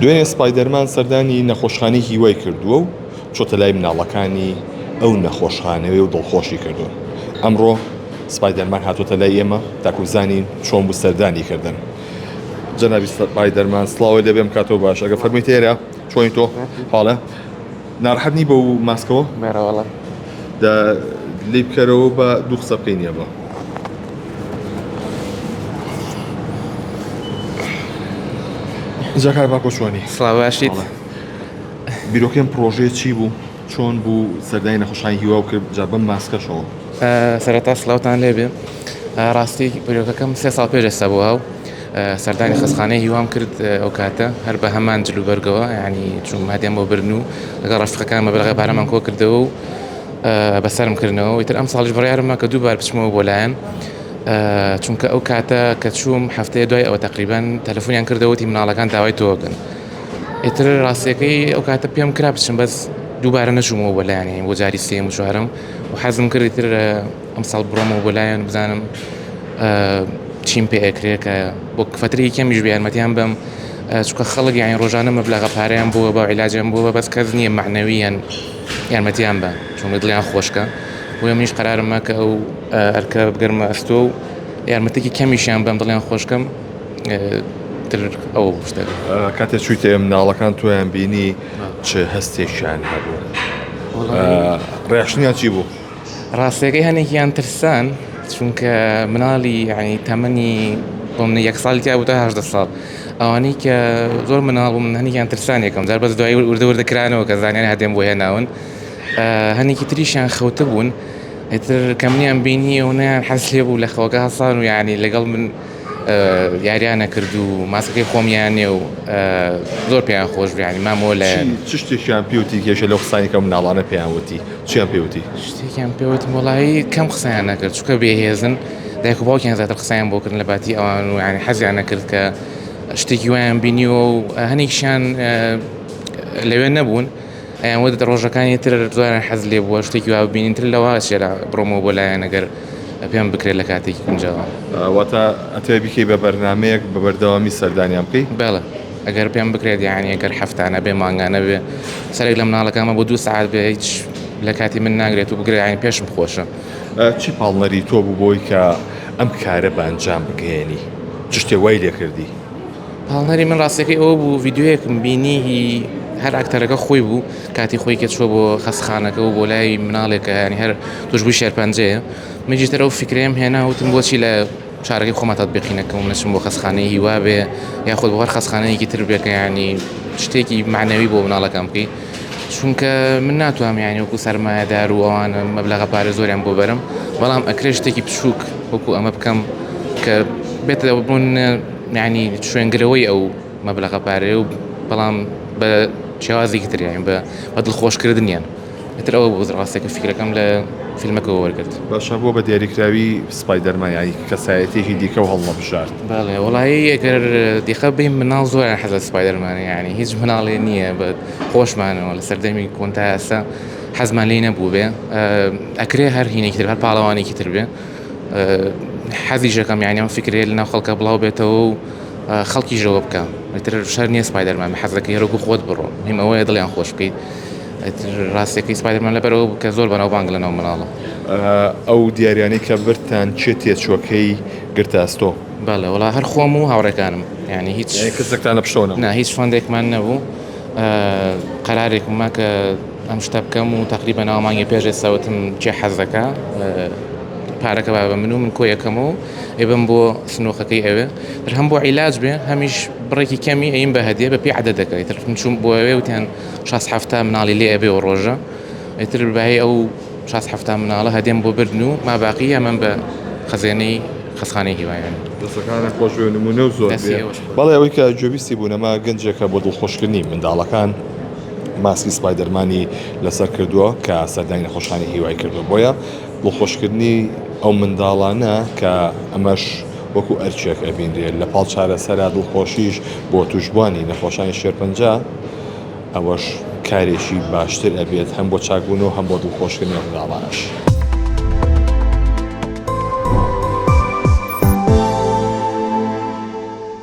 دوێنێ سپایدەرمان سەردانی نەخۆشخانەی هیوای کردووە و چۆتە لای مناڵەکانی ئەو نەخۆشخانەوەی و دڵخۆشی کردوون. ئەمڕۆ سپایدەرمان هاتوۆتە لای ئێمە تاکو بزانین چۆن بوو سەردانی کردن. جەنابی سپایدەرمان سڵاوی لێبێم کاتەوە باش. ئەگە فەرمووی تێرە چۆنی تۆ حاڵە ناڕەحەت نی بە و ماسکەوە مێرەوەڵە لی بکەرەوە بە دوو قسە بکەین نیە بە جاکار باکۆ چۆنی سڵاو باشیت بیرۆکەم پرۆژێ چی بوو چۆن بوو سەردانی نەخۆشخانەی هیوا و کرد جا بەم ماسکەشەوە سەرەتا سڵاوتان لێبێ ڕاستی بیرۆکەکەم 3 ساڵ پێش ئێستا بووە و سەردانی خەستخانەی هیوام کرد ئەو کاتە هەر بە هەمان جلوبەرگەوە ینی چون مادیان بۆ برن و لەگەڵ ڕەفقەکان مەبلەغی پارەمان کۆ کردەوە و بەسەرم کردنەوە ئیتر ئەم ساڵیش بڕیارمە کە دووبار بچمەوە بۆ لایەن چونکە ئەو کاتە کە چووم هەفتەیە دوای ئەوە تقریبان تەلەفۆنیان کردەوەتی مناڵەکان داوای تۆکەن ئیتر ڕاستیەکەی ئەو کاتە پێم کرا بچم بەس دووبارە نەچوومەوە بۆ لایەنێ بۆ جاری سێم و چوارەم و حەزم کرد ئیتر ئەم ساڵ بڕۆمەوە بۆ لایەن بزانم چیم پێ ئەکرێ کە بۆ فترەی کەمیش یارمەتیان بەم چونکە خەڵک یانی ڕۆژانە مەبلەغە پارەیان بووە بە عیلاجیان بووە بەس کەس نییە معنەویان یارمەتیان بە چون دڵیان خۆشکە بۆیە منیش قەرارمە کە ئەو ئەرکە بگەرمە ئەستۆ و یارمەتێکی کەمیشیان بەم دڵیان خۆشکەم تر ئەوە شتە کاتێک چوویتە مناڵەکان تۆیان بینی چ هەستێکیان هەبوو ڕێشنیان چی بوو؟ ڕاستیەکەی هەنێکیان ترسان چونکە مناڵی ینی تەمەنی بۆمنە 1 ساڵی تیا بوو تا 18 ساڵ ئەوانەی کە زۆر مناڵ بوو من هەنێکیان ترسان یەکەم جار بەس دوای وردەوردەکرانەوە کە زانیان هەدێم بۆ هێناون هەنێکی تریشیان خەوتە بوون ئیتر کەمنیان بینی و نەیان حەز لێ بوو لە خەوەکە هەسان و یعنی لەگەڵ من یاریانە کرد و ماسکەکەی خۆمیانێ و زۆر پێیان خۆش ینی مامۆ لە چ شتێکیان پێوتی کێشە لەو قسانێکە مناڵانە پێیانوتی چیان پێوتی؟ شتێکیان پێوت وڵایی کەم قسەیان نەکرد چونکە بێهێزن دایک و باوکیان زیاتر قسەیان بۆکردن لە باتی ئەوان و ینی حەزیان نەکرد کە شتێکی وایان بینیوە و هەنێکیشیان لەوێ نەبوون ئەیان وە ڕۆژەکانی تر زۆران حەز لێ بووە شتێکی وا ببینین تر لەوە شێرا بڕۆمەوە بۆ لایەن ئەگەر پێم بکرێت لە کاتێکی کنجەوە واتە ئەتێ بیکەی بە بەرنامەیەک بە بەردەوامی سەردانیان بکەی؟ بەڵێ ئەگەر پێم بکرێت یعنی ئەگەر هەفتانە بێ مانگانە بێ سەرێک لە مناڵەکانمە بۆ 2 ساعت بێ هیچ لە کاتی من ناگرێت و بگرێت ینی پێشم خۆشە چی پاڵنەری تۆ بوو بۆی کە ئەم کارە بە ئەنجام بگەێنی چ شتێ وای لێ کردی؟ پاڵنەری من ڕاستەکەی ئەوە بوو ڤیددیوەیەکم بینی هەر ئاکتەرەکە خۆی بوو کاتی خۆی کە چووە بۆ خەستخانەکە و بۆ لای مناڵێکە ینی هەر توش بووی شێرپەنجەیە منجیتر ئەو فکرێم هێنا وتم بۆچی لە شارەکەی خۆمە تەطبیقینەکەم و نەچم بۆ خەستخانەی هیوا بێ یاخۆت بۆ هەر خەستخانەیەکی تر بێکە ینی شتێکی معنەوی بۆ مناڵەکەم بکەی چونکە من ناتوانم یانی وەکو سەرمایەدار و ئەوانە مەبلەغە پارە زۆریان بۆ بەرم بەڵام ئەکرێ شتێکی بچووک وەکو ئەمە بکەم کە بێتە بوون ینی شوێنگرەوەی ئەو مەبلەغە پارەیە و بەڵام بە شێوازێکی تر یانی بە دڵخۆشکردنیان ئیتر ئەوە بوو ڕاستێکە فکرەکەم لە فیلمەکەەوە وەرگرت باشە بۆ بە دیاریکراوی سپایدەرمان ینی کەسایەتێکی دیکە و هەڵنەبژارد بەڵێ وڵایی ئەگەر دیخە بین مناڵ زۆریان حەزە سپایدەرمانە ینی هیچ مناڵێ نییە بە خۆشمانەوە لە سەردەمی کۆنتا ئێستا حەزمان لێ نەبوو بێ ئەکرێ هەر هینێکی تر هەر پاڵەوانێکی تر بێ حەزی ژەکەم یانی ئەم فکرێ لەناو خەڵکە بڵاو بێتەوە و خەڵکی ژەوە بکە ئیتر شەر نییە سپایدەرمان حەزەکەی هەرۆکو خۆت بڕۆ هیم ئەوەیە دڵیان خۆش بکەیت ڕاستێکی سپایدەرمان لەبەرەوە کە زۆر بەناوبانگ لەناو مناڵە ئەو دیاریانەی کە برتان چێ تێچۆکەی گرتاستۆ بەڵێ وڵا هەر خۆم و هاوڕێکانم ینی هیچ کەسێکتان لە پشتۆنە نا هیچ فۆندێکمان نەبوو قەرارێکمە کە ئەم شتە بکەم و تقریبا ناومانگی پێش ئێستاوتم چێ حەزەکە پارەکە با بە من کۆ یەکەمەوە ئێبم بۆ سنووخەکەی ئەوێ تر هەم بۆ عیلاج بێ هەمیش بڕێکی کەمی ئەین بە هەدیە بە پێی عەدەدەکە ئیتر چوون بۆ ئەوێ وتیان 60 مناڵی لێ ئەبێ و ڕۆژە ئیتر بەهەی ئەو 60 مناڵە هەدێم بۆ بردن و ماباقی ئەمەم بە خەزێنەی خەستخانەی هیوایان دەستەکانە خۆش و نمونە و زۆر بەڵێ ئەوەی کە جوێویستی بوو نەما گەنجێکە بۆ دڵخۆشکردنی منداڵەکان ماسکی سپایدەرمانی لەسەر کردووە کە سەردانی نەخۆشخانەی هیوای کردووە بۆیە دڵخۆشکردنی ئەو منداڵانە کە ئەمەش وەکو ئەرچێک ئەبینرێت لە پاڵ چارەسەرا دڵخۆشیش بۆ توشبوانی نەخۆشانی شێرپەنجە ئەوەش کارێکی باشتر ئەبێت هەم بۆ چاکبوون و هەم بۆ دڵخۆشکردنی منداڵانش.